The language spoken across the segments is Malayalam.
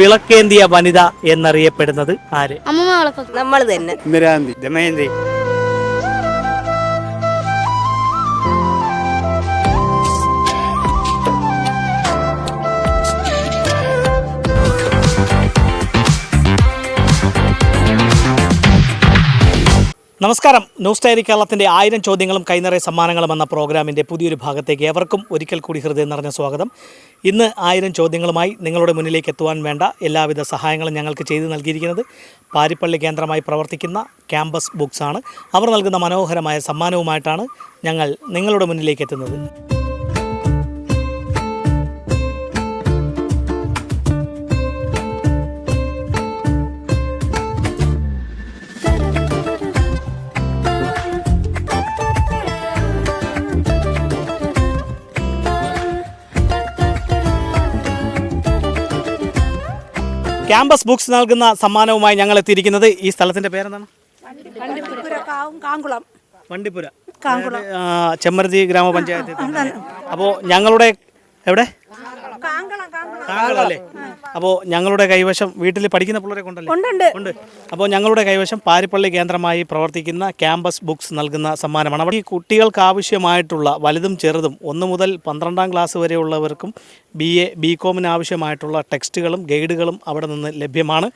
വിളക്കേന്തിയ വനിത എന്നറിയപ്പെടുന്നത് ആര്? നമ്മൾ തന്നെ. ഇന്ദിരാഗാന്ധി. ദമയന്തി. നമസ്കാരം. ന്യൂസ് ഡയറി കേരളത്തിൻ്റെ 1000 ചോദ്യങ്ങളും കൈനിറയ സമ്മാനങ്ങളും എന്ന പ്രോഗ്രാമിൻ്റെ പുതിയൊരു ഭാഗത്തേക്ക് ഏവർക്കും ഒരിക്കൽ കൂടി ഹൃദയം നിറഞ്ഞ സ്വാഗതം. ഇന്ന് 1000 ചോദ്യങ്ങളുമായി നിങ്ങളുടെ മുന്നിലേക്ക് എത്തുവാൻ വേണ്ട എല്ലാവിധ സഹായങ്ങളും ഞങ്ങൾക്ക് ചെയ്തു നൽകിയിരിക്കുന്നത് പാരിപ്പള്ളി കേന്ദ്രമായി പ്രവർത്തിക്കുന്ന ക്യാമ്പസ് ബുക്സ് ആണ്. അവർ നൽകുന്ന മനോഹരമായ സമ്മാനവുമായിട്ടാണ് ഞങ്ങൾ നിങ്ങളുടെ മുന്നിലേക്ക് എത്തുന്നത്. ക്യാമ്പസ് ബുക്സ് നൽകുന്ന സമ്മാനവുമായി ഞങ്ങൾ എത്തിയിരിക്കുന്നത് ഈ സ്ഥലത്തിൻ്റെ പേരെന്താണ്? വണ്ടിപ്പുര, ചെമ്മരുതി ഗ്രാമപഞ്ചായത്ത്. അപ്പോൾ ഞങ്ങളുടെ എവിടെ? കാങ്കളല്ലേ? അപ്പോൾ ഞങ്ങളുടെ കൈവശം വീട്ടിൽ പഠിക്കുന്ന പിള്ളേരെ കൊണ്ടല്ലേ? ഉണ്ട്. അപ്പോൾ ഞങ്ങളുടെ കൈവശം പാരിപ്പള്ളി കേന്ദ്രമായി പ്രവർത്തിക്കുന്ന ക്യാമ്പസ് ബുക്സ് നൽകുന്ന സമ്മാനമാണ്. അവിടെ ഈ കുട്ടികൾക്ക് ആവശ്യമായിട്ടുള്ള വലുതും ചെറുതും 1 മുതൽ 12ാം ക്ലാസ് വരെയുള്ളവർക്കും BA BCOMന് ആവശ്യമായിട്ടുള്ള ടെക്സ്റ്റുകളും ഗൈഡുകളും അവിടെ നിന്ന് ലഭ്യമാണ്.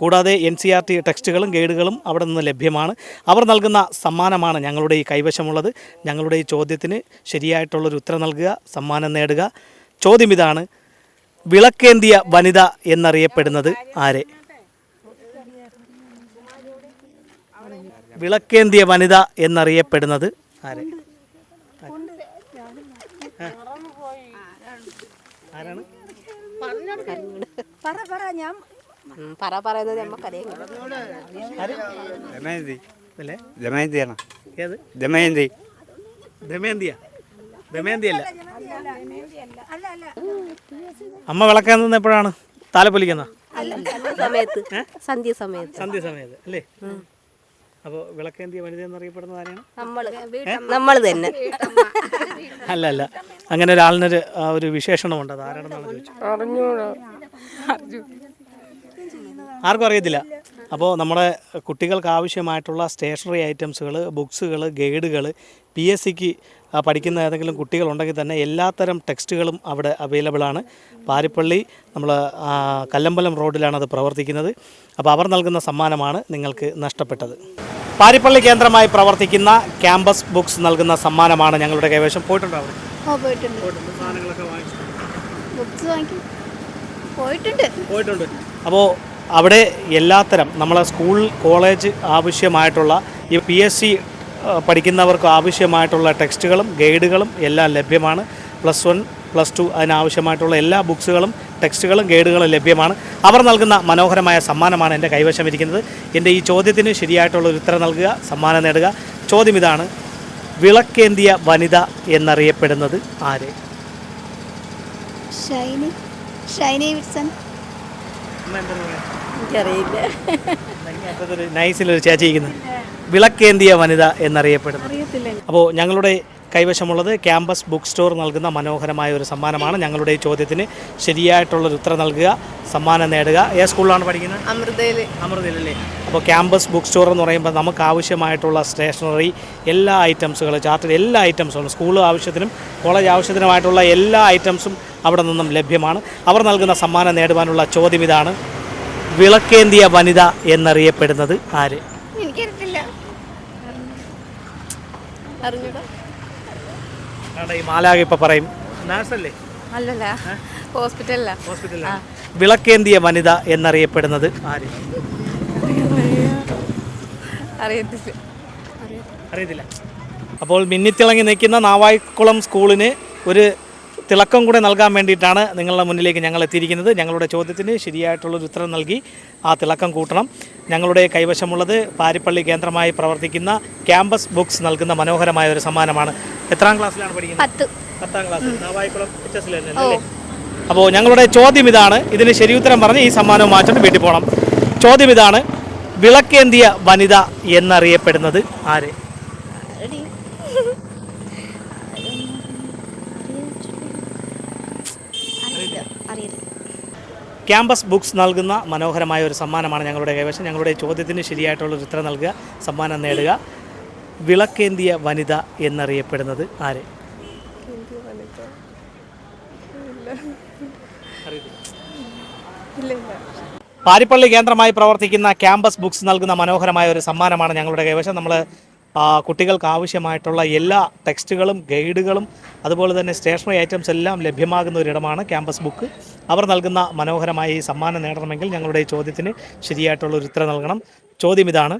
കൂടാതെ NCERT ടെക്സ്റ്റുകളും ഗൈഡുകളും അവിടെ നിന്ന് ലഭ്യമാണ്. അവർ നൽകുന്ന സമ്മാനമാണ് ഞങ്ങളുടെ ഈ കൈവശമുള്ളത്. ഞങ്ങളുടെ ഈ ചോദ്യത്തിന് ശരിയായിട്ടുള്ളൊരു ഉത്തരം നൽകുക, സമ്മാനം നേടുക. ചോദ്യം ഇതാണ്: വിളക്കേന്തിയ വനിത എന്നറിയപ്പെടുന്നത് ആരെ? വിളക്കേന്തിയ വനിത എന്നറിയപ്പെടുന്നത് ആരെ? ആരാണ്? ദമയന്തിയല്ല. അമ്മ വിളക്കാൻ നിന്ന് എപ്പോഴാണ്? താലപ്പൊലിക്കുന്ന സന്ധ്യ സമയത്ത് അല്ലേ? അപ്പോൾ വിളക്കേന്തിയ വനിത എന്നറിയപ്പെടുന്നത് ആരെയാണ്? നമ്മൾ തന്നെ. അല്ല, അങ്ങനെ ഒരാളിനൊരു ഒരു വിശേഷണമുണ്ട്. അത് ആരാണെന്നാണ് ചോദിച്ചത്. ആർക്കും അറിയത്തില്ല. അപ്പോൾ നമ്മുടെ കുട്ടികൾക്ക് ആവശ്യമായിട്ടുള്ള സ്റ്റേഷനറി ഐറ്റംസുകൾ, ബുക്സുകൾ, ഗൈഡുകൾ, PSCക്ക് പഠിക്കുന്ന ഏതെങ്കിലും കുട്ടികളുണ്ടെങ്കിൽ തന്നെ എല്ലാത്തരം ടെക്സ്റ്റുകളും അവിടെ അവൈലബിൾ ആണ്. പാരിപ്പള്ളി നമ്മൾ കല്ലമ്പലം റോഡിലാണ് അത് പ്രവർത്തിക്കുന്നത്. അപ്പോൾ അവർ നൽകുന്ന സമ്മാനമാണ് നിങ്ങൾക്ക് നഷ്ടപ്പെട്ടത്. പാരിപ്പള്ളി കേന്ദ്രമായി പ്രവർത്തിക്കുന്ന ക്യാമ്പസ് ബുക്സ് നൽകുന്ന സമ്മാനമാണ് ഞങ്ങളുടെ കൈവശം. പോയിട്ടുണ്ടോ അവിടെ? സാധനങ്ങളൊക്കെ പോയിട്ടുണ്ട്. അപ്പോൾ അവിടെ എല്ലാത്തരം നമ്മളെ സ്കൂൾ കോളേജ് ആവശ്യമായിട്ടുള്ള ഈ PSC പഠിക്കുന്നവർക്ക് ആവശ്യമായിട്ടുള്ള ടെക്സ്റ്റുകളും ഗൈഡുകളും എല്ലാം ലഭ്യമാണ്. +1 +2 അതിനാവശ്യമായിട്ടുള്ള എല്ലാ ബുക്സുകളും ടെക്സ്റ്റുകളും ഗൈഡുകളും ലഭ്യമാണ്. അവർ നൽകുന്ന മനോഹരമായ സമ്മാനമാണ് എൻ്റെ കൈവശം ഇരിക്കുന്നത്. എൻ്റെ ഈ ചോദ്യത്തിന് ശരിയായിട്ടുള്ളൊരു ഉത്തരം നൽകുക, സമ്മാനം നേടുക. ചോദ്യം ഇതാണ്: വിളക്കേന്തിയ വനിത എന്നറിയപ്പെടുന്നത് ആര്? നൈസിലൊരു ചേച്ചിയിരിക്കുന്നത് വിളക്കേന്തിയ വനിത എന്നറിയപ്പെടുന്നത്. അപ്പോൾ ഞങ്ങളുടെ കൈവശമുള്ളത് ക്യാമ്പസ് ബുക്ക് സ്റ്റോർ നൽകുന്ന മനോഹരമായ ഒരു സമ്മാനമാണ്. ഞങ്ങളുടെ ഈ ചോദ്യത്തിന് ശരിയായിട്ടുള്ളൊരു ഉത്തരം നൽകുക, സമ്മാനം നേടുക. ഏത് സ്കൂളിലാണ് പഠിക്കുന്നത്? അമൃതയിലല്ലേ? അപ്പോൾ ക്യാമ്പസ് ബുക്ക് സ്റ്റോർ എന്ന് പറയുമ്പോൾ നമുക്ക് ആവശ്യമായിട്ടുള്ള സ്റ്റേഷനറി എല്ലാ ഐറ്റംസുകളും, ചാർട്ടിൽ എല്ലാ ഐറ്റംസുകളും, സ്കൂൾ ആവശ്യത്തിനും കോളേജ് ആവശ്യത്തിനുമായിട്ടുള്ള എല്ലാ ഐറ്റംസും അവിടെ നിന്നും ലഭ്യമാണ്. അവർ നൽകുന്ന സമ്മാനം നേടുവാനുള്ള ചോദ്യം ഇതാണ്: വിളക്കേന്തിയ വനിത എന്നറിയപ്പെടുന്നത് ആര്? ഈ മാലാഖ ഇപ്പം പറയും. നഴ്സല്ലേ? അല്ലല്ല, ഹോസ്പിറ്റലിലാ. വിളക്കേന്തിയ വനിത എന്നറിയപ്പെടുന്നത് ആര്? അറിയത്തില്ല. അപ്പോൾ മിന്നിത്തിളങ്ങി നിൽക്കുന്ന നാവായിക്കുളം സ്കൂളിന് ഒരു തിളക്കം കൂടെ നൽകാൻ വേണ്ടിയിട്ടാണ് നിങ്ങളുടെ മുന്നിലേക്ക് ഞങ്ങൾ എത്തിയിരിക്കുന്നത്. ഞങ്ങളുടെ ചോദ്യത്തിന് ശരിയായിട്ടുള്ളൊരു ഉത്തരം നൽകി ആ തിളക്കം കൂട്ടണം. ഞങ്ങളുടെ കൈവശമുള്ളത് പാരിപ്പള്ളി കേന്ദ്രമായി പ്രവർത്തിക്കുന്ന ക്യാമ്പസ് ബുക്സ് നൽകുന്ന മനോഹരമായ ഒരു സമ്മാനമാണ്. എത്രാം ക്ലാസ്സിലാണ് പഠിക്കുന്നത്? 10ാം ക്ലാസ്. നാവായിക്കുളം HS അല്ലേ? അപ്പോൾ ഞങ്ങളുടെ ചോദ്യം ഇതാണ്. ഇതിന് ശരിയുത്തരം പറഞ്ഞ് ഈ സമ്മാനവും മാറ്റിട്ട് വീട്ടിൽ പോകണം. ചോദ്യം ഇതാണ്: വിളക്കേന്തിയ വനിത എന്നറിയപ്പെടുന്നത് ആര്? ക്യാമ്പസ് ബുക്സ് നൽകുന്ന മനോഹരമായ ഒരു സമ്മാനമാണ് ഞങ്ങളുടെ കൈവശം. ഞങ്ങളുടെ ചോദ്യത്തിന് ശരിയായിട്ടുള്ളൊരു ഉത്തരം നൽകുക, സമ്മാനം നേടുക. വിളക്കേന്തിയ വനിത എന്നറിയപ്പെടുന്നത് ആര്? പാരിപ്പള്ളി കേന്ദ്രമായി പ്രവർത്തിക്കുന്ന ക്യാമ്പസ് ബുക്സ് നൽകുന്ന മനോഹരമായ ഒരു സമ്മാനമാണ് ഞങ്ങളുടെ കൈവശം. നമ്മൾ കുട്ടികൾക്ക് ആവശ്യമായിട്ടുള്ള എല്ലാ ടെക്സ്റ്റുകളും ഗൈഡുകളും അതുപോലെ തന്നെ സ്റ്റേഷനറി ഐറ്റംസ് എല്ലാം ലഭ്യമാകുന്ന ഒരിടമാണ് ക്യാമ്പസ് ബുക്ക്. അവർ നൽകുന്ന മനോഹരമായ ഈ സമ്മാനം നേടണമെങ്കിൽ ഞങ്ങളുടെ ഈ ചോദ്യത്തിന് ശരിയായിട്ടുള്ളൊരു ഉത്തരം നൽകണം. ചോദ്യം ഇതാണ്: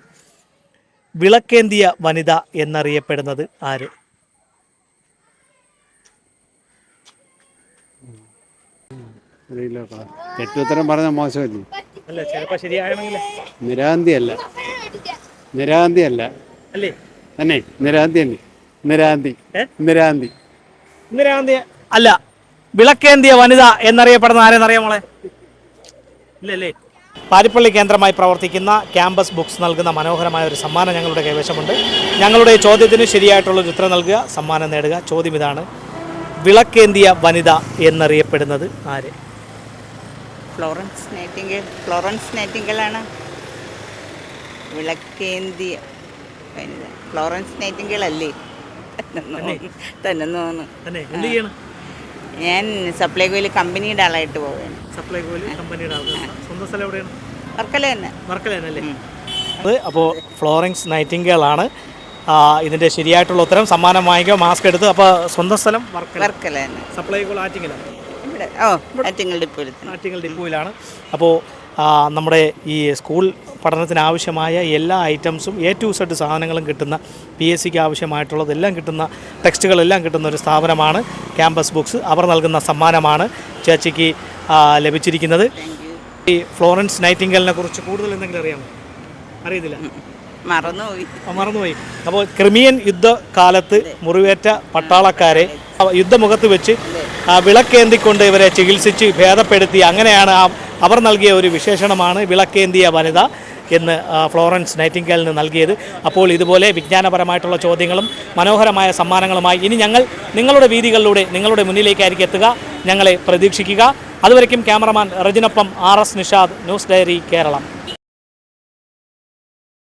വിളക്കേന്തിയ വനിത എന്നറിയപ്പെടുന്നത് ആര്? തെറ്റുത്തരം പറഞ്ഞ മോശമല്ലേ? അല്ല, ചിലപ്പോൾ ശരിയാണെങ്കിൽ നിരാന്തിയല്ല, നിരാന്തിയല്ല അല്ലേ? തന്നെ നിരാന്തി അല്ലേ? നിരാന്തി നിരാന്തി ഇന്ദിരാഗാന്ധി അല്ല. വിളക്കേന്തിയ വനിത എന്നറിയപ്പെടുന്ന ആരെന്നറിയാം മോളെ? ഇല്ലല്ലേ. പാരിപ്പള്ളി കേന്ദ്രമായി പ്രവർത്തിക്കുന്ന ക്യാമ്പസ് ബുക്സ് നൽകുന്ന മനോഹരമായ ഒരു സമ്മാനം ഞങ്ങളുടെ കൈവശമുണ്ട്. ഞങ്ങളുടെ ചോദ്യത്തിന് ശരിയായിട്ടുള്ളൊരു ഉത്തരം നൽകുക, സമ്മാനം നേടുക. ചോദ്യം ഇതാണ്: വിളക്കേന്തിയ വനിത എന്നറിയപ്പെടുന്നത് ആര്? Florence Nightingale. ഫ്ലോറൻസ് നൈറ്റിംഗേലാണ് വിളക്കേന്തിയ വനിത. ഫ്ലോറൻസ് നൈറ്റിംഗേൽ അല്ലേ? തന്നെ തോന്നുന്നു. എന്ത് ചെയ്യണം? ഞാൻ സപ്ലൈകോയിൽ കമ്പനിയുടെ ആളായിട്ട് പോവുകയാണ്. സപ്ലൈകോയിൽ കമ്പനിയുടെ ആൾക്കാർ. സ്വന്തം സ്ഥലം എവിടെയാണ്? വർക്കല തന്നെ. വർക്കല തന്നെയല്ലേ? അത് അപ്പോൾ ഫ്ലോറൻസ് നൈറ്റിംഗേൽ ആണ് ഇതിൻ്റെ ശരിയായിട്ടുള്ള ഉത്തരം. സമ്മാനം വാങ്ങിക്കുക, മാസ്ക് എടുത്ത്. അപ്പോൾ സ്വന്തം സ്ഥലം വർക്കല തന്നെ. സപ്ലൈകോ ആറ്റിങ്ങലാണ്. ഇവിടെ ആറ്റിങ്ങൽ ഡിപ്പോയിൽ. ആറ്റിങ്ങൽ ഡിപ്പോയിലാണ്. അപ്പോൾ നമ്മുടെ ഈ സ്കൂൾ പഠനത്തിനാവശ്യമായ എല്ലാ ഐറ്റംസും A to Z സാധനങ്ങളും കിട്ടുന്ന, PSCക്ക് ആവശ്യമായിട്ടുള്ളതെല്ലാം കിട്ടുന്ന, ടെക്സ്റ്റുകളെല്ലാം കിട്ടുന്ന ഒരു സ്ഥാപനമാണ് ക്യാമ്പസ് ബുക്സ്. അവർ നൽകുന്ന സമ്മാനമാണ് ചേച്ചിക്ക് ലഭിച്ചിരിക്കുന്നത്. ഈ ഫ്ലോറൻസ് നൈറ്റിംഗേലിനെ കുറിച്ച് കൂടുതൽ എന്തെങ്കിലും അറിയാമോ? അറിയത്തില്ല, മറന്നുപോയി. അപ്പോൾ ക്രിമിയൻ യുദ്ധകാലത്ത് മുറിവേറ്റ പട്ടാളക്കാരെ യുദ്ധമുഖത്ത് വെച്ച് വിളക്കേന്തിക്കൊണ്ട് ഇവരെ ചികിത്സിച്ച് ഭേദപ്പെടുത്തി. അങ്ങനെയാണ് അവർ നൽകിയ ഒരു വിശേഷണമാണ് വിളക്കേന്തിയ വനിത എന്ന് ഫ്ലോറൻസ് നൈറ്റിംഗേലിന് നൽകിയത്. അപ്പോൾ ഇതുപോലെ വിജ്ഞാനപരമായിട്ടുള്ള ചോദ്യങ്ങളും മനോഹരമായ സമ്മാനങ്ങളുമായി ഇനി ഞങ്ങൾ നിങ്ങളുടെ വീതികളിലൂടെ നിങ്ങളുടെ മുന്നിലേക്കായിരിക്കും എത്തുക. ഞങ്ങളെ പ്രതീക്ഷിക്കുക. അതുവരയ്ക്കും ക്യാമറമാൻ റജിനൊപ്പം RS Nishad, news diary Keralam.